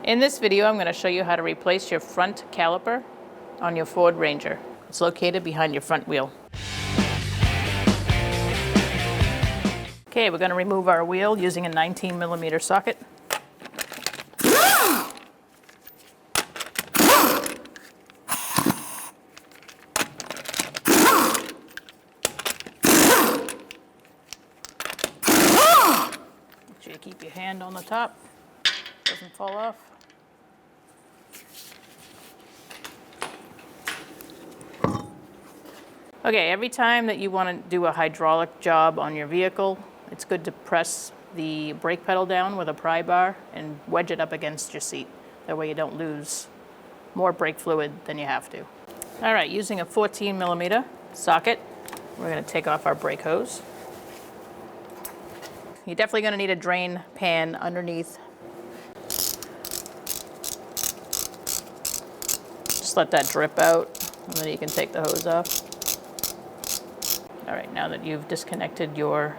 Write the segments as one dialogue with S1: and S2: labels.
S1: In this video, I'm going to show you how to replace your front caliper on your Ford Ranger. It's located behind your front wheel. Okay, we're going to remove our wheel using a 19mm socket. Make sure you keep your hand on the top, doesn't fall off. Okay, every time that you want to do a hydraulic job on your vehicle, it's good to press the brake pedal down with a pry bar and wedge it up against your seat. That way you don't lose more brake fluid than you have to. All right, using a 14mm socket, we're going to take off our brake hose. You're definitely going to need a drain pan underneath. Just let that drip out, and then you can take the hose off. All right, now that you've disconnected your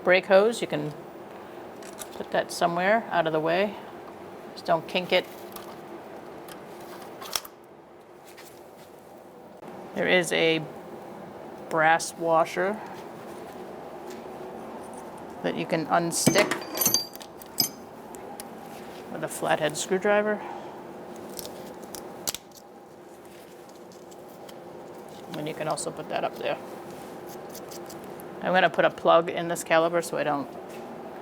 S1: brake hose, you can put that somewhere out of the way. Just don't kink it. There is a brass washer that you can unstick with a flathead screwdriver. And you can also put that up there. I'm going to put a plug in this caliper so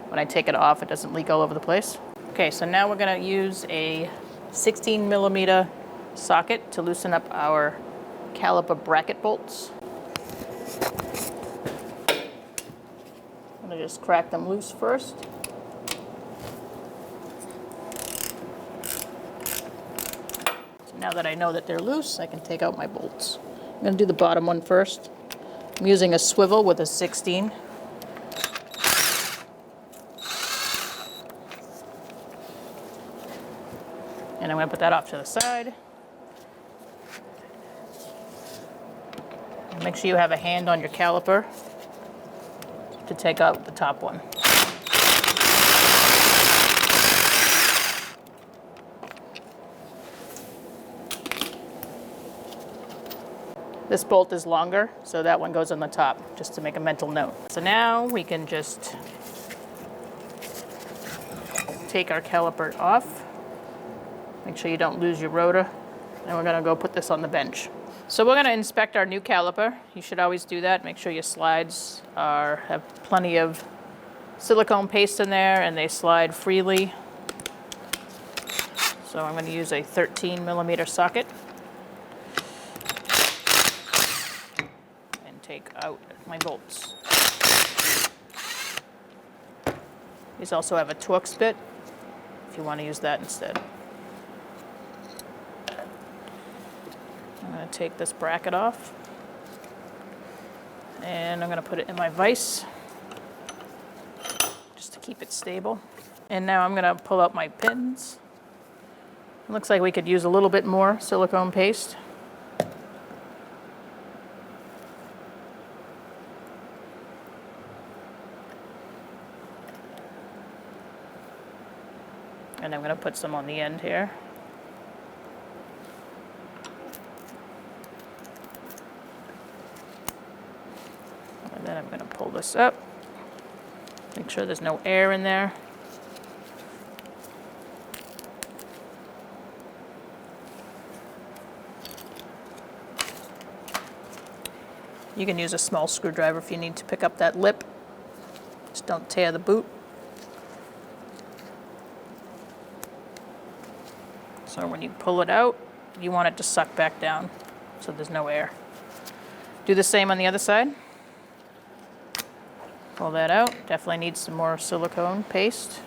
S1: when I take it off, it doesn't leak all over the place. Okay, so now we're going to use a 16mm socket to loosen up our caliper bracket bolts. I'm going to just crack them loose first. So now that I know that they're loose, I can take out my bolts. I'm going to do the bottom one first. I'm using a swivel with a 16. And I'm going to put that off to the side. Make sure you have a hand on your caliper to take out the top one. This bolt is longer, so that one goes on the top, just to make a mental note. So now we can just take our caliper off. Make sure you don't lose your rotor. And we're gonna go put this on the bench. So we're gonna inspect our new caliper. You should always do that. Make sure your slides have plenty of silicone paste in there and they slide freely. So I'm gonna use a 13mm socket. Take out my bolts. These also have a Torx bit if you want to use that instead. I'm going to take this bracket off and I'm going to put it in my vise just to keep it stable. And now I'm going to pull out my pins. It looks like we could use a little bit more silicone paste. And I'm going to put some on the end here. And then I'm going to pull this up. Make sure there's no air in there. You can use a small screwdriver if you need to pick up that lip. Just don't tear the boot. So when you pull it out, you want it to suck back down so there's no air. Do the same on the other side. Pull that out. Definitely needs some more silicone paste.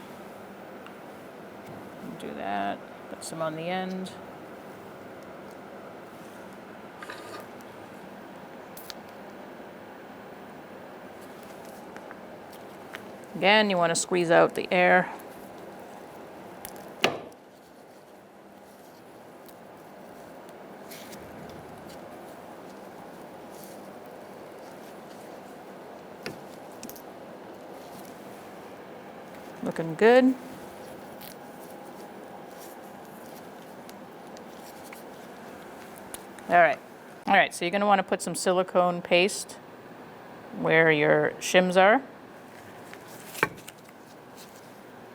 S1: Do that. Put some on the end. Again, you want to squeeze out the air. Looking good. All right, so you're gonna wanna put some silicone paste where your shims are.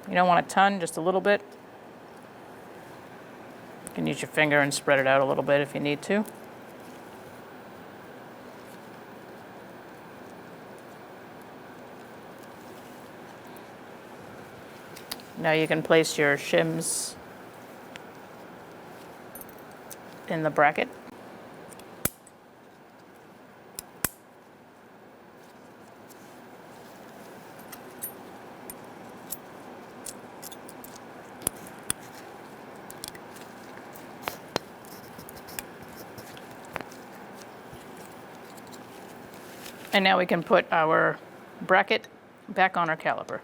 S1: You don't want a ton, just a little bit. You can use your finger and spread it out a little bit if you need to. Now you can place your shims in the bracket. And now we can put our bracket back on our caliper.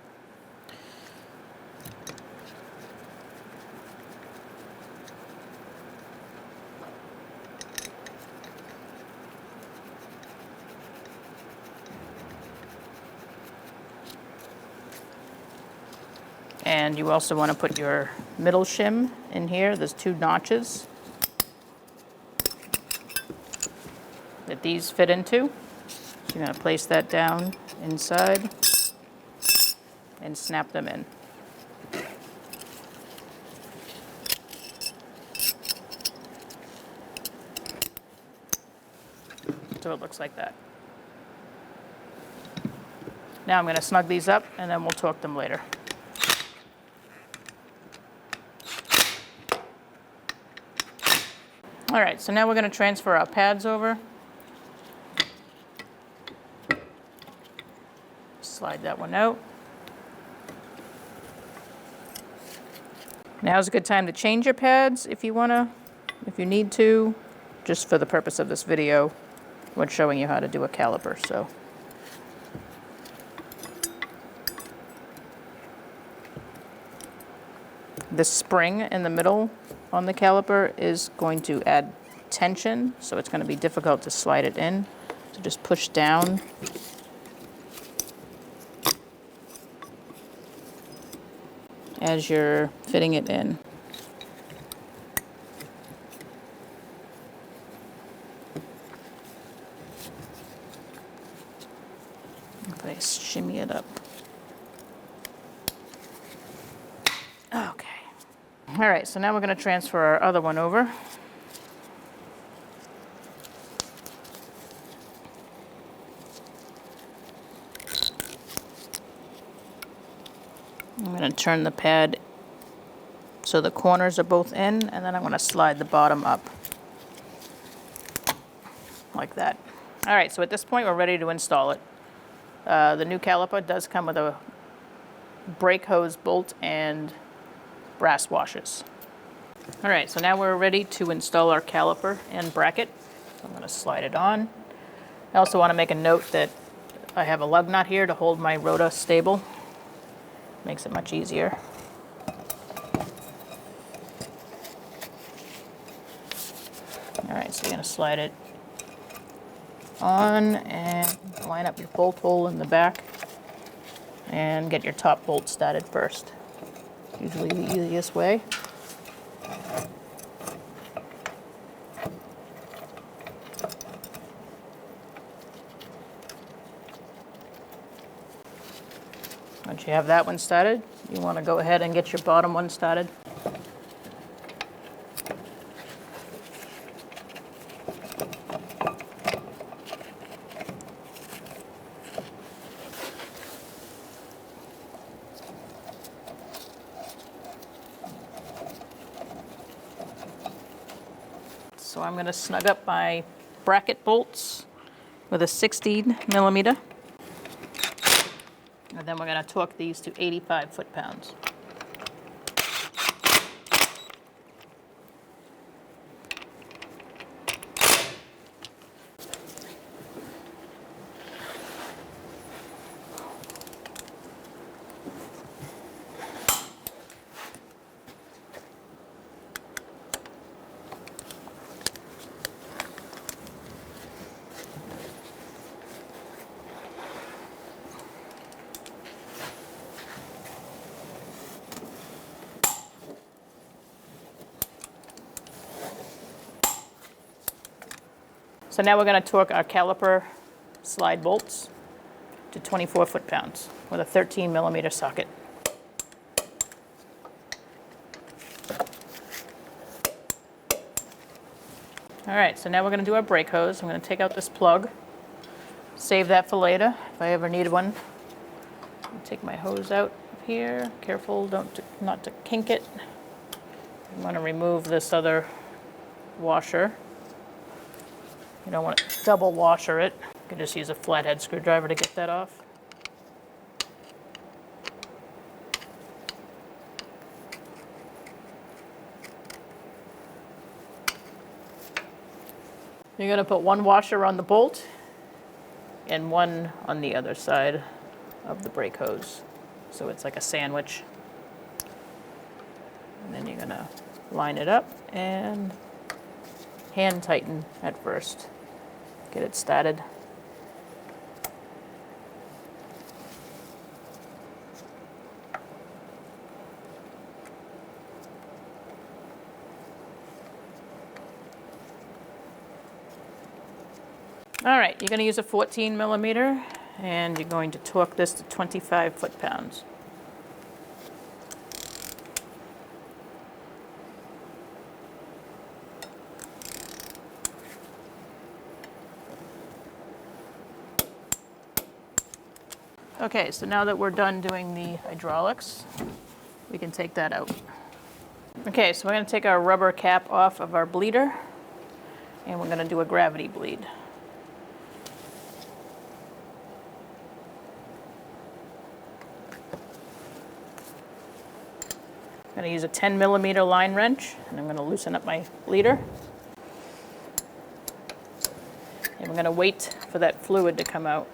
S1: And you also want to put your middle shim in here. There's 2 notches that these fit into. So you're going to place that down inside and snap them in. So it looks like that. Now I'm going to snug these up and then we'll torque them later. All right, so now we're going to transfer our pads over. Slide that one out. Now's a good time to change your pads if you need to. Just for the purpose of this video, we're showing you how to do a caliper, so. The spring in the middle on the caliper is going to add tension, so it's going to be difficult to slide it in. So just push down. As you're fitting it in. If I shimmy it up. Okay. All right, so now we're going to transfer our other one over. I'm going to turn the pad so the corners are both in, and then I'm going to slide the bottom up like that. All right, so at this point we're ready to install it. The new caliper does come with a brake hose bolt and brass washers. All right, so now we're ready to install our caliper and bracket. So I'm going to slide it on. I also want to make a note that I have a lug nut here to hold my rotor stable. Makes it much easier. All right, so you're going to slide it on and line up your bolt hole in the back and get your top bolt started first. Usually the easiest way. Once you have that one started, you want to go ahead and get your bottom one started. So I'm going to snug up my bracket bolts with a 16mm. And then we're going to torque these to 85 foot-pounds. So now we're going to torque our caliper slide bolts to 24 foot-pounds with a 13mm socket. All right, so now we're going to do our brake hose. I'm going to take out this plug, save that for later if I ever need one. Take my hose out here. Careful not to kink it. I'm going to remove this other washer. You don't want to double washer it. You can just use a flathead screwdriver to get that off. You're going to put one washer on the bolt and one on the other side of the brake hose. So it's like a sandwich. And then you're going to line it up and hand tighten at first. Get it started. All right, you're going to use a 14mm and you're going to torque this to 25 foot-pounds. Okay, so now that we're done doing the hydraulics, we can take that out. Okay, so we're going to take our rubber cap off of our bleeder and we're going to do a gravity bleed. I'm going to use a 10mm line wrench and I'm going to loosen up my bleeder. And we're going to wait for that fluid to come out.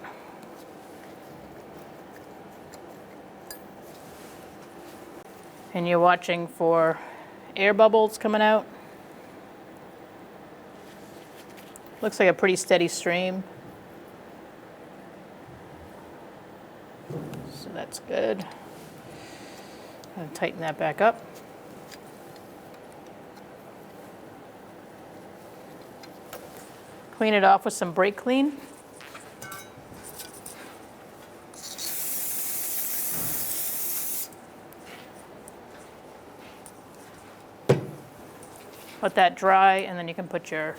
S1: And you're watching for air bubbles coming out. Looks like a pretty steady stream. So that's good. I'm going to tighten that back up. Clean it off with some brake clean. Let that dry, and then you can put your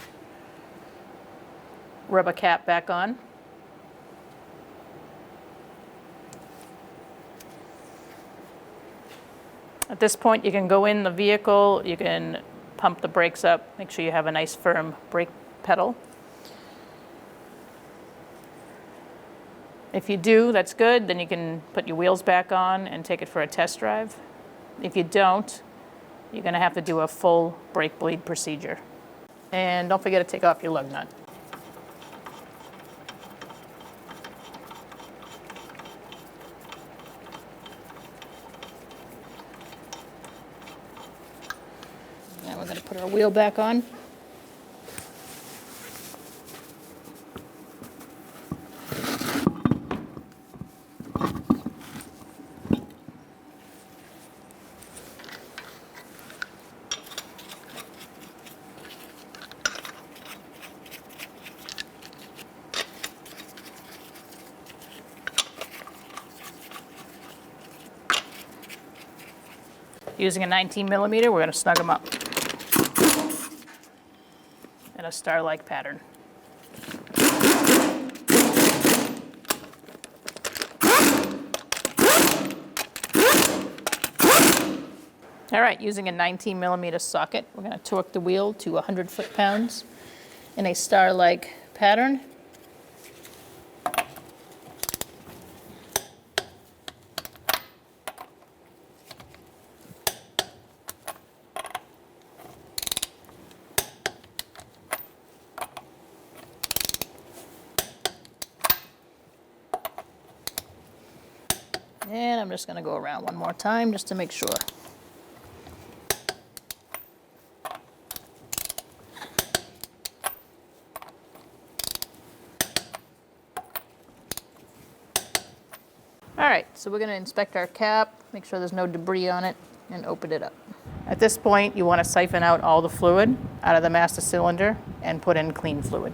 S1: rubber cap back on. At this point, you can go in the vehicle, you can pump the brakes up, make sure you have a nice firm brake pedal. If you do, that's good, then you can put your wheels back on and take it for a test drive. If you don't, you're going to have to do a full brake bleed procedure. And don't forget to take off your lug nut. Now we're going to put our wheel back on. Using a 19mm, we're going to snug them up in a star-like pattern. All right, using a 19mm socket, we're going to torque the wheel to 100 foot-pounds in a star-like pattern. And I'm just going to go around one more time just to make sure. All right, so we're going to inspect our cap, make sure there's no debris on it, and open it up. At this point, you want to siphon out all the fluid out of the master cylinder and put in clean fluid.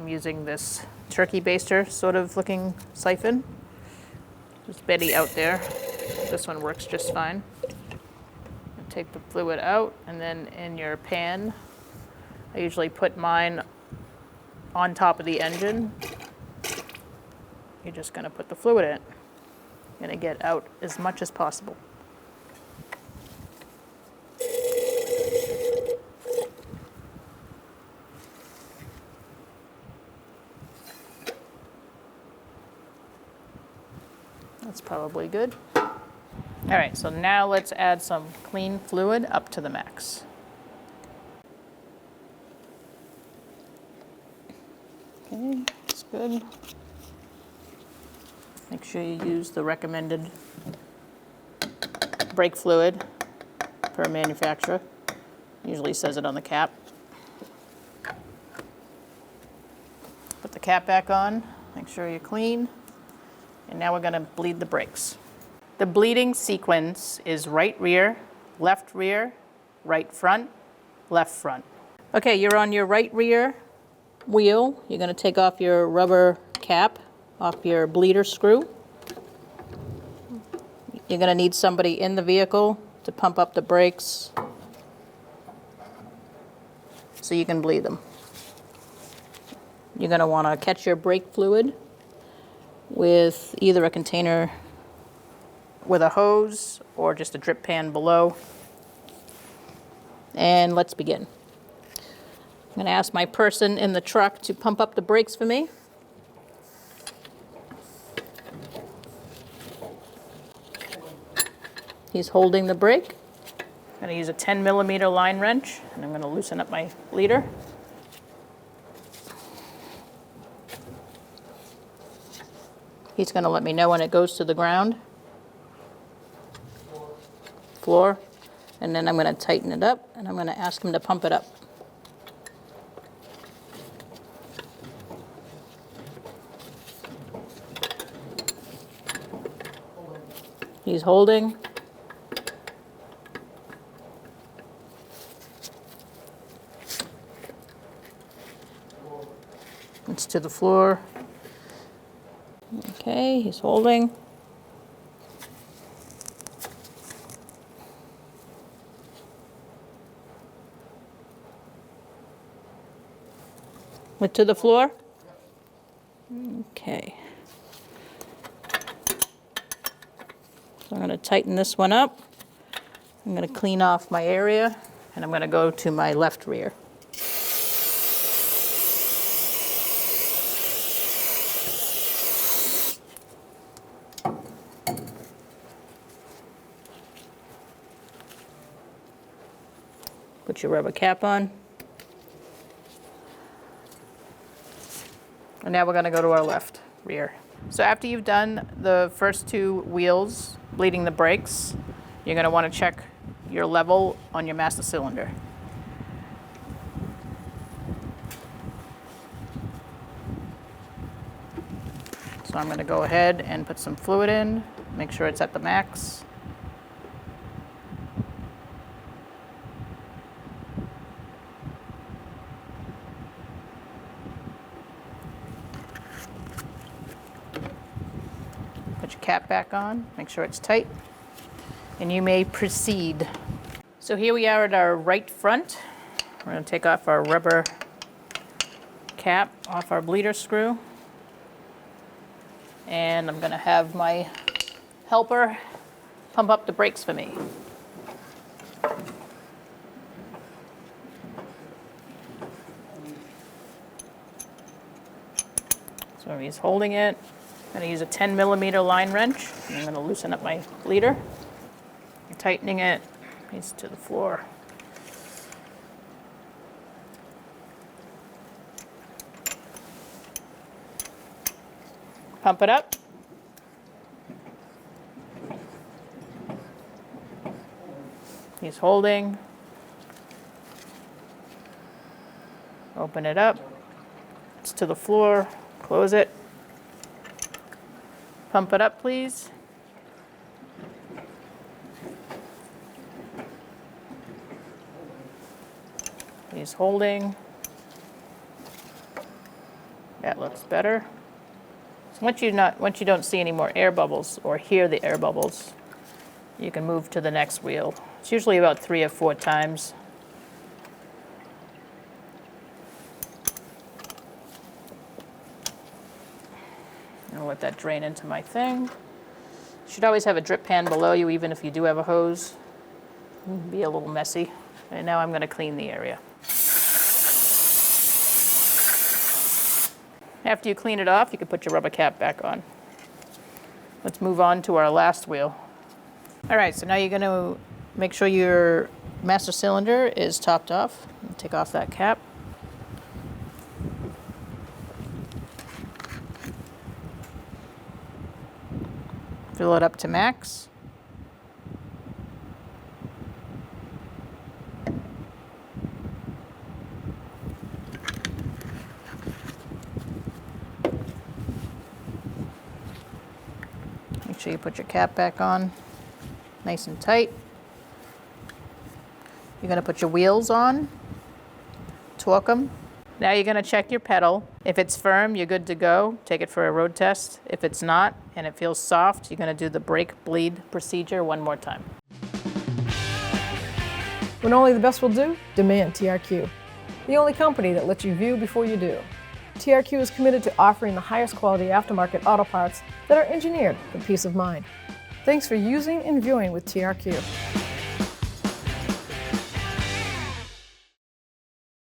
S1: I'm using this turkey baster sort of looking siphon. There's Betty out there. This one works just fine. Take the fluid out, and then in your pan, I usually put mine on top of the engine. You're just going to put the fluid in. You're going to get out as much as possible. That's probably good. All right, so now let's add some clean fluid up to the max. Okay, that's good. Make sure you use the recommended brake fluid per manufacturer. Usually says it on the cap. Put the cap back on, make sure you're clean. And now we're going to bleed the brakes. The bleeding sequence is right rear, right front, left front. Okay, you're on your right rear wheel. You're going to take off your rubber cap off your bleeder screw. You're going to need somebody in the vehicle to pump up the brakes so you can bleed them. You're going to want to catch your brake fluid with either a container with a hose or just a drip pan below. And let's begin. I'm going to ask my person in the truck to pump up the brakes for me. He's holding the brake. I'm going to use a 10mm line wrench, and I'm going to loosen up my bleeder. He's going to let me know when it goes to the ground. Floor. And then I'm going to tighten it up, and I'm going to ask him to pump it up. He's holding. It's to the floor. Okay, he's holding. It to the floor? Okay. So I'm going to tighten this one up. I'm going to clean off my area, and I'm going to go to my left rear. Put your rubber cap on. And now we're going to go to our left rear. So after you've done the first two wheels, bleeding the brakes, you're going to want to check your level on your master cylinder. So I'm going to go ahead and put some fluid in, make sure it's at the max. Put your cap back on, make sure it's tight, and you may proceed. So here we are at our right front. We're going to take off our rubber cap off our bleeder screw. And I'm going to have my helper pump up the brakes for me. So he's holding it. I'm going to use a 10mm line wrench. And I'm going to loosen up my bleeder. I'm tightening it. He's to the floor. Pump it up. He's holding. Open it up. It's to the floor. Close it. Pump it up, please. He's holding. That looks better. So once you don't see any more air bubbles or hear the air bubbles, you can move to the next wheel. It's usually about 3 or 4 times. I'll let that drain into my thing. You should always have a drip pan below you, even if you do have a hose. It'd be a little messy. And now I'm going to clean the area. After you clean it off, you can put your rubber cap back on. Let's move on to our last wheel. All right, so now you're going to make sure your master cylinder is topped off. Take off that cap. Fill it up to max. Make sure you put your cap back on, nice and tight. You're going to put your wheels on, torque them. Now you're going to check your pedal. If it's firm, you're good to go. Take it for a road test. If it's not and it feels soft, you're going to do the brake bleed procedure one more time.
S2: When only the best will do, demand TRQ. The only company that lets you view before you do. TRQ is committed to offering the highest quality aftermarket auto parts that are engineered for peace of mind. Thanks for using and viewing with TRQ.